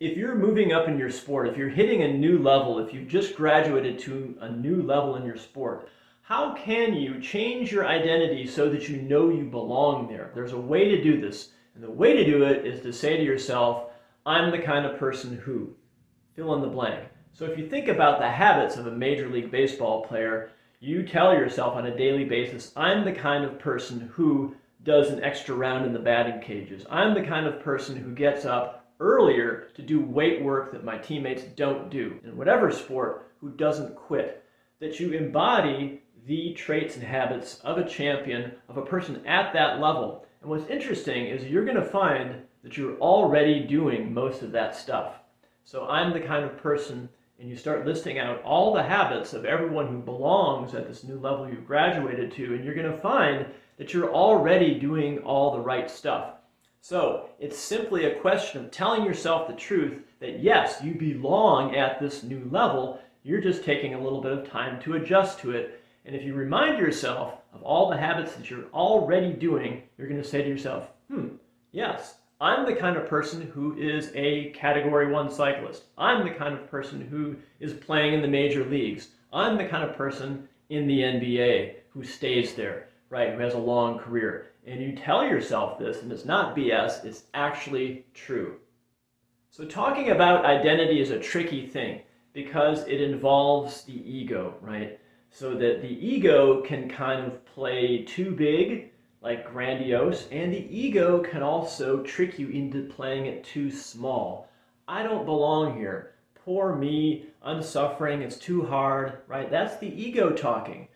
If you're moving up in your sport, if you're hitting a new level, if you've just graduated to a new level in your sport, how can you change your identity so that you know you belong there? There's a way to do this. And the way to do it is to say to yourself, I'm the kind of person who, fill in the blank. So if you think about the habits of a Major League Baseball player, you tell yourself on a daily basis, I'm the kind of person who does an extra round in the batting cages. I'm the kind of person who gets up earlier to do weight work that my teammates don't do. In whatever sport, who doesn't quit. That you embody the traits and habits of a champion, of a person at that level. And what's interesting is you're going to find that you're already doing most of that stuff. So I'm the kind of person, and you start listing out all the habits of everyone who belongs at this new level you've graduated to, and you're going to find that you're already doing all the right stuff. So it's simply a question of telling yourself the truth that yes, you belong at this new level. You're just taking a little bit of time to adjust to it. And if you remind yourself of all the habits that you're already doing, you're going to say to yourself, yes, I'm the kind of person who is a Category 1 cyclist. I'm the kind of person who is playing in the major leagues. I'm the kind of person in the NBA who stays there, right, who has a long career. And you tell yourself this, and it's not BS, it's actually true. So talking about identity is a tricky thing because it involves the ego, right? So that the ego can kind of play too big, like grandiose, and the ego can also trick you into playing it too small. I don't belong here. Poor me, I'm suffering, it's too hard, right? That's the ego talking.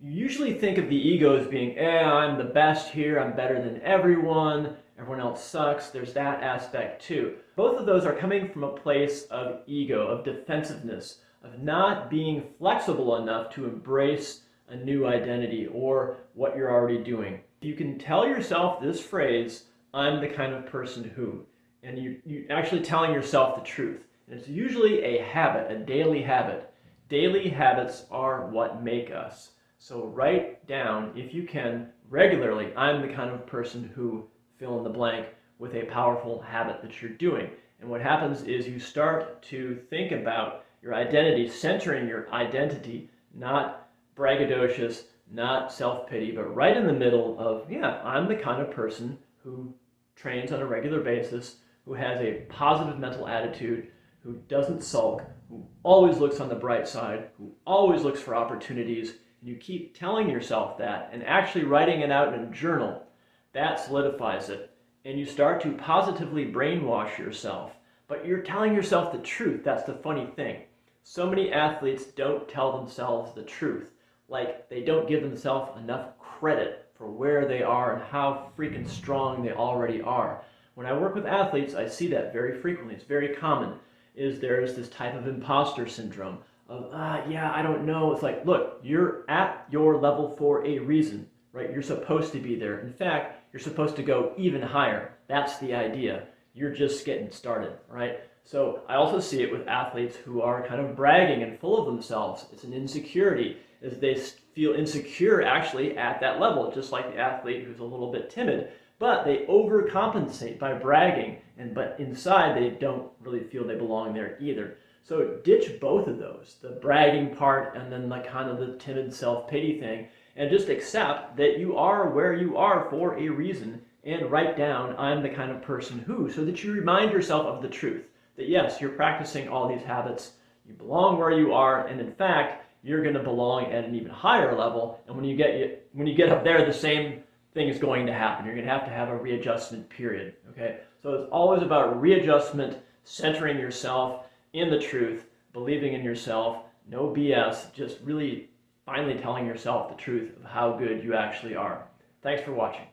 You usually think of the ego as being, I'm the best here, I'm better than everyone else sucks. There's that aspect too. Both of those are coming from a place of ego, of defensiveness, of not being flexible enough to embrace a new identity or what you're already doing. You can tell yourself this phrase, I'm the kind of person who, and you're actually telling yourself the truth. And it's usually a habit, a daily habit. Daily habits are what make us. So write down, if you can, regularly, I'm the kind of person who, fill in the blank, with a powerful habit that you're doing. And what happens is you start to think about your identity, centering your identity, not braggadocious, not self-pity, but right in the middle of, I'm the kind of person who trains on a regular basis, who has a positive mental attitude, who doesn't sulk, who always looks on the bright side, who always looks for opportunities. And you keep telling yourself that and actually writing it out in a journal. That solidifies it. And you start to positively brainwash yourself. But you're telling yourself the truth. That's the funny thing. So many athletes don't tell themselves the truth. Like they don't give themselves enough credit for where they are and how freaking strong they already are. When I work with athletes, I see that very frequently. It's very common. There's this type of imposter syndrome of, I don't know. It's like, look, you're at your level for a reason, right? You're supposed to be there. In fact, you're supposed to go even higher. That's the idea. You're just getting started, right? So I also see it with athletes who are kind of bragging and full of themselves. It's an insecurity, as they feel insecure actually at that level, just like the athlete who's a little bit timid. But they overcompensate by bragging, but inside they don't really feel they belong there either. So ditch both of those, the bragging part and then like kind of the timid self-pity thing, and just accept that you are where you are for a reason, and write down, I'm the kind of person who, so that you remind yourself of the truth, that yes, you're practicing all these habits, you belong where you are, and in fact, you're going to belong at an even higher level, and when you get up there, the same thing is going to happen. You're going to have a readjustment period, okay? So it's always about readjustment, centering yourself in the truth, believing in yourself, no BS, just really finally telling yourself the truth of how good you actually are. Thanks for watching.